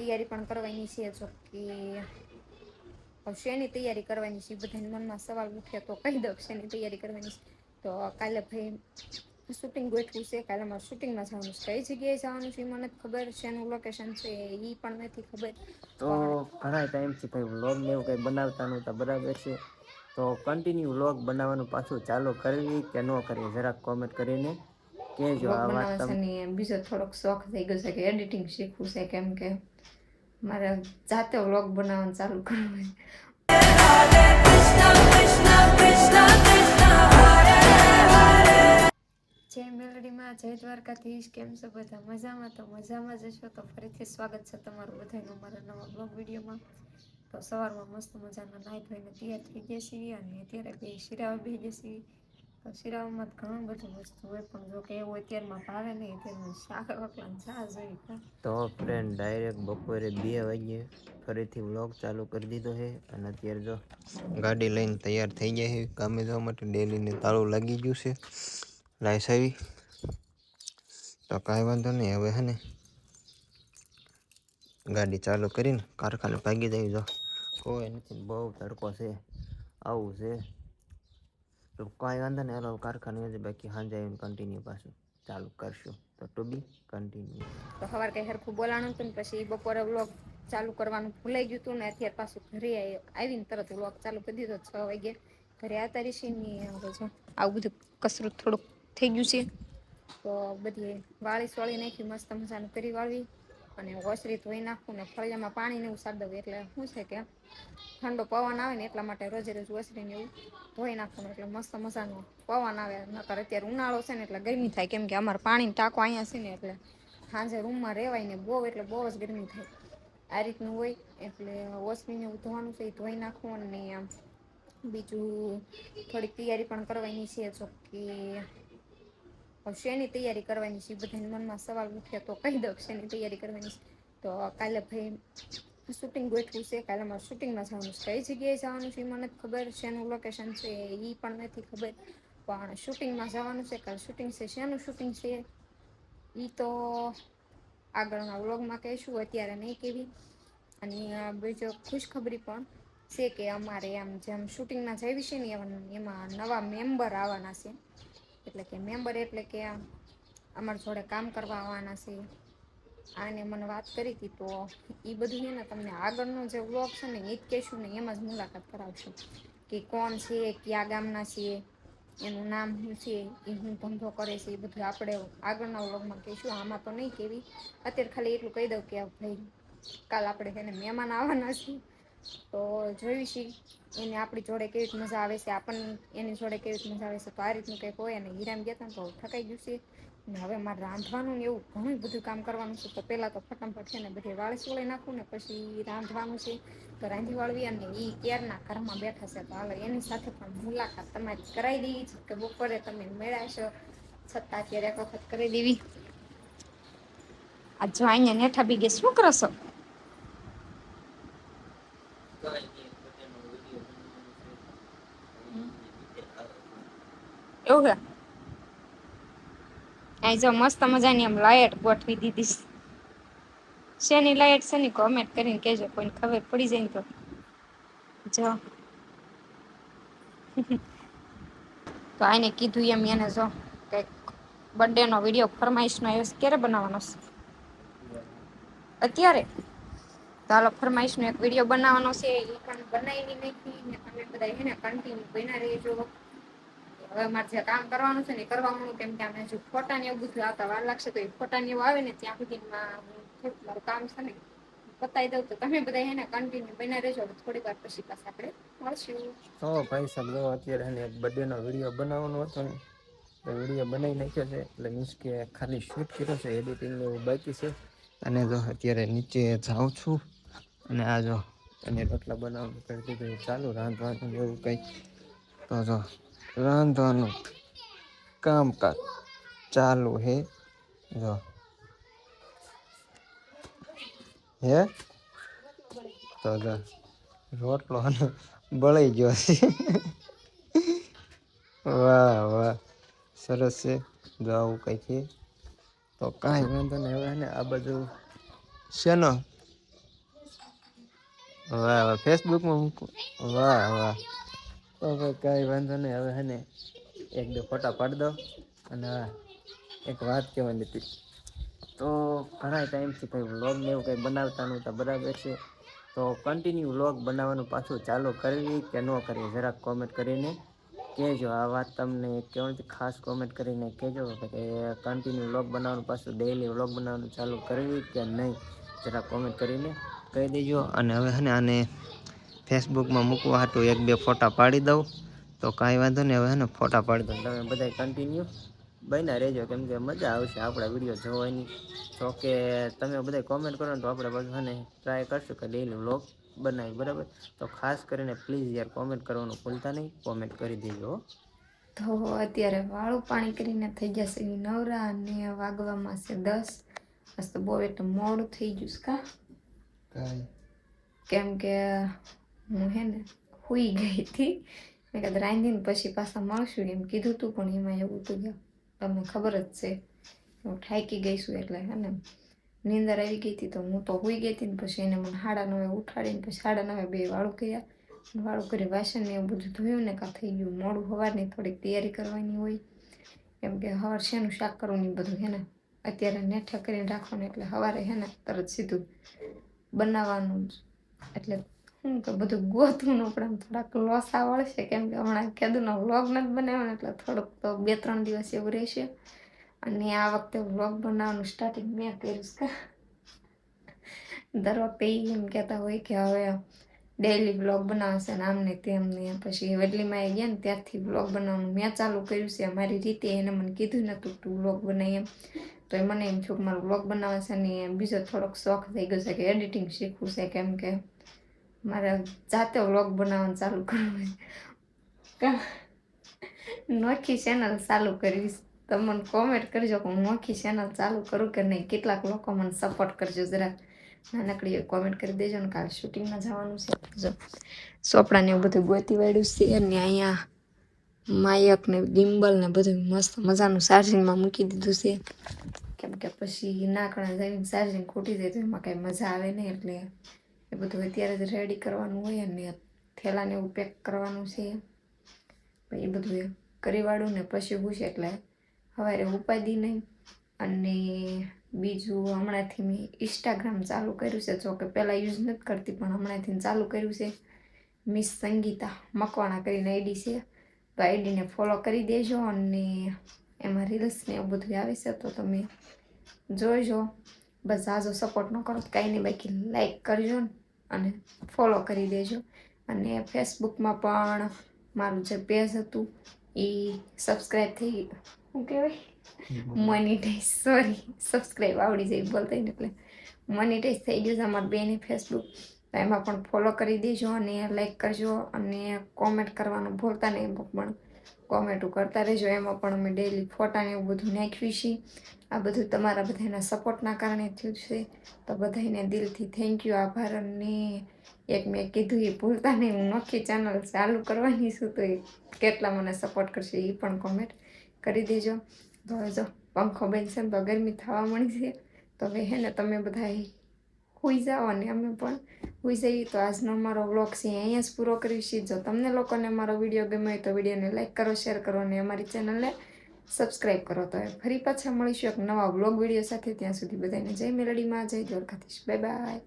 તૈયારી પણ કરવાની છે. જો કે શેની તૈયારી કરવાની છે, બધાના મનમાં સવાલ ઉઠે તો કહી દઉં શેની તૈયારી કરવાની છે. તો કાલે ભાઈ શૂટિંગ ગોઠવું છે. કાલે મારે શૂટિંગમાં જવાનું છે. કઈ જગ્યાએ જવાનું છે એ મને ખબર છે. એનું લોકેશન છે એ પણ નથી ખબર. તો પણ ઘણા ટાઈમથી કઈ વ્લોગ ને એવું કઈ બનાવતા નહોતા, બરાબર છે. તો કન્ટિન્યુ વ્લોગ બનાવવાનું પાછું ચાલુ કરવી કે ન કરવી, જરાક કોમેન્ટ કરીને કહેજો. વ્લોગ આ વાત બનાવે છે ને બીજો થોડોક શોખ થઈ ગયો છે કે એડિટિંગ શીખવું છે, કેમ કે મારે જાતે વ્લોગ બનાવવાનું ચાલુ કરવું છે. જય મેલડીમાં, જય દ્વારકાધીશ. કેમ છો બધા? મજામાં? તો મજામાં જશો તો ફરીથી સ્વાગત છે તમારું બધાનું મારા નવા બ્લોગ વિડીયોમાં. તો સવારમાં મસ્ત મજાના નાઈ ધોઈને તૈયાર થઈ ગયા છીએ અને અત્યારે બે શિરાવા બેસી ગયા છીએ. તો શિરાઓમાં ઘણું બધું વસ્તુ હોય, પણ જો કે એવું અત્યારમાં ભાવે નહીં. અત્યારમાં શાક રોટલા ને છાશ જોઈએ. તો ફ્રેન્ડ ડાયરેક્ટ બપોરે 2 વાગ્યે ફરીથી વ્લોગ ચાલુ કરી દીધો છે. અને અત્યારે જો ગાડી લઈને તૈયાર થઈ ગયા છે કામે જવા માટે. ડેલીને તાળું લાગી ગયું છે, લાઈસ આવી. તો કાંઈ વાંધો નહીં, હવે હે ને ગાડી ચાલુ કરીને કારખાને ભાગી જઈ. જો કોઈ નથી, બહુ તડકો છે, આવું છે. તો કાંઈ વાંધો નહીં, હાલો કારખાને જ, બાકી સાંજે આવીને કન્ટિન્યુ પાછું ચાલુ કરશું. તો ટુ બી કન્ટિન્યુ. તો સવારે કંઈ સરખું બોલાણું હતું ને પછી બપોરે વ્લોગ ચાલુ કરવાનું ભૂલાઈ ગયું હતું ને અત્યારે પાછું ઘરે આવીને તરત વ્લોગ ચાલુ કરી દીધો 6 વાગે. ઘરે આવતા રહીશું ને હવે જો આવું બધું કસરત થોડુંક થઈ ગયું છે. તો બધી વાળી નાખી, મસ્ત મજાનું કરી વાળવી અને ઓસરી ધોઈ નાખું ને ફળિયામાં પાણી ને એવું સારી દઉં. એટલે શું છે કે ઠંડો પવન આવે ને એટલા માટે રોજે રોજ ઓસરીને એવું ધોઈ નાખવાનું, એટલે મસ્ત મજાનું પવન આવે. નકર અત્યારે ઉનાળો છે ને એટલે ગરમી થાય, કેમ કે અમારે પાણીનો ટાંકો અહીંયા છે ને એટલે સાંજે રૂમમાં રહેવાય ને બહુ એટલે બહુ જ ગરમી થાય. આ રીતનું હોય એટલે ઓસરીને એવું ધોવાનું છે, એ ધોઈ નાખવું. અને આમ બીજું થોડીક તૈયારી પણ કરવાની છે. જો કે શેની તૈયારી કરવાની છે, બધાના મનમાં સવાલ ઉઠે તો કહી દઉં શેની તૈયારી કરવાની છે. તો કાલે ભાઈ શૂટિંગ ગોઠવું છે. કાલે મારે શૂટિંગમાં જવાનું છે. કઈ જગ્યાએ જવાનું છે એ મને ખબર છે. એનું લોકેશન છે એ પણ નથી ખબર. પણ શૂટિંગમાં જવાનું છે. કાલે શૂટિંગ છે. શેનું શૂટિંગ છે ઈ તો આગળના વ્લોગમાં કહીશું, અત્યારે નહીં કેવી. અને બીજો ખુશખબરી પણ છે કે અમારે આમ જેમ શૂટિંગમાં જઈએ છે ને એમાં નવા મેમ્બર આવવાના છે. એટલે કે મેમ્બર એટલે કે અમારી જોડે કામ કરવા આવવાના છે. આને મને વાત કરી હતી. તો એ બધું છે ને તમને આગળનો જે વ્લોગ છે ને એ જ કહેશું ને એમાં જ મુલાકાત કરાવશું કે કોણ છે, કયા ગામના છે, એનું નામ શું છે, એ હું ધંધો કરે છે, એ બધું આપણે આગળના વ્લોગમાં કહીશું. આમાં તો નહીં કેવી. અત્યારે ખાલી એટલું કહી દઉં કે ભાઈ કાલ આપણે એને મહેમાન આવવાના છીએ. તો જોયું છે એને આપણી જોડે કેવી મજા આવે છે, આપણને એની જોડે કેવી મજા આવે છે. તો આ રીતનું કંઈક હોય. અને હીરામ ગયા હતા ને તો થકાઈ ગયું છે. ને હવે મારે રાંધવાનું ને એવું ઘણું બધું કામ કરવાનું છે. તો પહેલાં તો ફટાફટ છે ને બધી વાળી નાખું ને પછી રાંધવાનું છે. તો રાંધી વાળવી અને એ ક્યારના ઘરમાં બેઠા છે. તો હાલો એની સાથે પણ મુલાકાત તમારી કરાવી દઈએ છીએ કે બપોરે તમે મેળાશો છતાં અત્યારે એક વખત કરી દેવી. આ જો અહીંયા નેઠા બીગે શું કરો છો? એવું છે. અહીં જો મસ્ત મજાની આમ લાઈટ ગોઠવી દીધી. શેની લાઈટ છે ને કોમેન્ટ કરીને કેજો, કોઈને ખબર પડી જાય ને તો. જો તો આને કીધું એમ એને જો કઈક બર્થડે નો વિડીયો ફરમાઈશ નો ક્યારે બનાવવાનો છે? અત્યારે તો હાલો ફરમાઈશ નો એક વિડીયો બનાવવાનો છે. એ પણ બનાવી નથી. તમે બધા એને કન્ટિન્યુ બન્યા રહેજો. હવે મારે જે કામ કરવાનું છે ને કરવાનું, કેમ કે અમે હજુ ફોટા ને એવું બધું આવતા વાર લાગશે. તો એ ફોટા ને એવું આવે ને ત્યાં સુધીમાં મારું કામ છે ને બતાવી દઉં. તો તમે બધા એને કન્ટિન્યુ બન્યા રહેજો. થોડી વાર પછી પાછા આપણે મળશું. તો ભાઈ સાહેબ અત્યારે એક બર્થડે નો વિડીયો બનાવવાનો હતો ને તો વિડીયો બનાવી નાખ્યો છે. એટલે મીન્સ કે ખાલી શૂટ કર્યો છે, એડિટિંગ એવું બાકી છે. અને જો અત્યારે નીચે જાઉં છું અને આ જો અને રોટલા બનાવવાનું કરી દીધું ચાલુ. રાંધવાનું એવું કંઈ તો જો રાંધવાનું કામકાજ ચાલુ હે. જો હે તો રોટલો બળી ગયો છે. વાહ વાહ સરસ છે. જો આવું કંઈ છે. તો કાંઈ વાંધો નહીં. હવે ને આ બાજુ શેનો વાહ વાહ ફેસબુકમાં મૂકું. વાહ વાહ. તો ભાઈ કાંઈ વાંધો નહીં, હવે હે ને એક બે ફોટા પાડી દો. અને એક વાત કહેવાની હતી, તો ઘણા ટાઈમથી કંઈ વ્લોગ ને એવું કંઈ બનાવતા નહોતા, બરાબર છે. તો કન્ટિન્યુ વ્લોગ બનાવવાનું પાછું ચાલુ કરવી કે ન કરવી, જરાક કોમેન્ટ કરીને કહેજો. આ વાત તમને કહેવાની ખાસ કોમેન્ટ કરીને કહેજો કે કન્ટિન્યુ વ્લોગ બનાવવાનું પાછું ડેઈલી વ્લોગ બનાવવાનું ચાલુ કરવી કે નહીં, જરાક કોમેન્ટ કરીને કહી દેજો. અને હવે છે ને આને ફેસબુકમાં મૂકવા હાટું એક બે ફોટા પાડી દઉં, તો કાંઈ વાંધો નહીં. હવે છે ને ફોટા પાડી દઉં, તમે બધા કન્ટિન્યુ બન્યા રહેજો, કેમ કે મજા આવશે આપણા વિડીયો જોવાની. તો કે તમે બધા કોમેન્ટ કરો ને તો આપણે બધું ને ટ્રાય કરશું કે ડેઈલી વ્લોગ બનાવી, બરાબર. તો ખાસ કરીને પ્લીઝ યાર કોમેન્ટ કરવાનું ભૂલતા નહીં, કોમેન્ટ કરી દેજો. તો અત્યારે વાળું પાણી કરીને થઈ જશે એ નવરા, અને વાગવામાં છે 10. આજ તો બહુ એટલે મોડું થઈ ગયું છે કા, કેમ કે હું હે ને હુઈ ગઈ હતી. મેં કીધું રાંધીને પછી પાછા મળશું એમ કીધું હતું, પણ એમાં એવું હતું કે તમને ખબર જ છે હું થાકી ગઈ છું, એટલે હે ને નીંદર આવી ગઈ હતી. તો હું તો હુઈ ગઈ હતી ને પછી એને મને 9:30 ઉઠાડીને પછી 9:30 બે વાળું કર્યા. વાળું કરી વાસણ ને એવું બધું ધોયું ને કાં થઈ ગયું મોડું. સવારની થોડીક તૈયારી કરવાની હોય, કેમ કે સવાર શેનું શાક કરવું ને બધું હે ને અત્યારે નેઠા કરીને રાખવાનું, એટલે સવારે હે ને તરત સીધું બનાવવાનું જ. એટલે શું કે બધું ગોતવું ન પડે, થોડાક લોસા વળશે, કેમ કે હમણાં કીધું વ્લોગ નથી બનાવવાનો, એટલે થોડુંક તો 2-3 દિવસ એવું રહેશે. અને આ વખતે વ્લોગ બનાવવાનું સ્ટાર્ટિંગ મેં કર્યું છે. દર વખતે એમ કહેતા હોય કે હવે ડેઈલી વ્લોગ બનાવશે ને આમને તેમને. પછી વડલીમાં ગયા ને ત્યારથી વ્લોગ બનાવવાનું મેં ચાલુ કર્યું છે મારી રીતે. એને મને કીધું નહોતું તું વ્લોગ બનાવી એમ, તો એ મને એમ થયું કે મારે વ્લોગ બનાવવા છે. ને બીજો થોડોક શોખ થઈ ગયો છે કે એડિટિંગ શીખવું છે, કેમ કે મારે જાતે વ્લોગ બનાવવાનું ચાલુ કરવું છે. નોખી ચેનલ ચાલુ કરવી. તમને કોમેન્ટ કરજો કે હું નોખી ચેનલ ચાલુ કરું કે નહીં. કેટલાક લોકો મને સપોર્ટ કરજો, જરાક નાનકડી કોમેન્ટ કરી દેજો ને. કાલે શૂટિંગમાં જવાનું છે, જો ચોપડાને એવું બધું ગોતી વાળ્યું છે. અને અહીંયા માયક ને ગિમ્બલ ને બધું મસ્ત મજાનું ચાર્જિંગમાં મૂકી દીધું છે, કેમ કે પછી નાકણા જઈને ચાર્જિંગ ખૂટી જાય તો એમાં કાંઈ મજા આવે નહીં. એટલે એ બધું અત્યારે જ રેડી કરવાનું હોય, અને થેલાને એવું પેક કરવાનું છે. એ બધું એ કરી વાળું ને પછી પૂછે, એટલે સવારે ઉપાડી નહીં. અને બીજું હમણાંથી મેં ઇન્સ્ટાગ્રામ ચાલુ કર્યું છે, જો કે પહેલાં યુઝ નથી કરતી, પણ હમણાંથી ચાલુ કર્યું છે. મિસ સંગીતા મકવાણા કરીને આઈડી છે, તો આઈડીને ફોલો કરી દેજો. અને એમાં રીલ્સ ને એવું બધું આવે છે, તો તમે જોઈજો. બસ આજો સપોર્ટ ન કરો તો કાંઈ નહીં, બાકી લાઈક કરજો ને અને ફોલો કરી દેજો. અને ફેસબુકમાં પણ મારું જે પેજ હતું એ સબસ્ક્રાઈબ થઈ, શું કહેવાય, મોનિટાઈઝ, સોરી સબસ્ક્રાઈબ આવડી જાય બોલતા ને, એટલે મોનિટાઈઝ થઈ ગયું છે અમારું બેને ફેસબુક. તો એમાં પણ ફોલો કરી દેજો અને લાઈક કરજો. અને કોમેન્ટ કરવાનું ભૂલતા નહીં, એમાં પણ કોમેન્ટો કરતા રહેજો. એમાં પણ અમે ડેઈલી ફોટાને એવું બધું નાખ્યું છે. આ બધું તમારા બધાના સપોર્ટના કારણે થયું છે, તો બધાને દિલથી થેન્ક યુ, આભાર. અને એક મેં કીધું એ ભૂલતા નહીં, હું નોખી ચેનલ ચાલુ કરવાની છું, તો એ કેટલા મને સપોર્ટ કરશે એ પણ કોમેન્ટ કરી દેજો. તો જો પંખો બંધ છે ને તો ગરમી થવા મળી છે, તો હવે હે ને તમે બધા સૂઈ જાઓ અને અમે પણ સૂઈ જઈએ. તો આજનો મારો વ્લોગ છે અહીંયા જ પૂરો કરીશું. જો તમને લોકોને મારો વિડીયો ગમ્યો હોય તો વિડીયોને લાઈક કરો, શેર કરો અને અમારી ચેનલને સબસ્ક્રાઈબ કરો. તો ફરી પાછા મળીશું એક નવા વ્લોગ વિડીયો સાથે. ત્યાં સુધી બધાને જય મેલડીમાં, જય દ્વારકાધીશ, બાય બાય.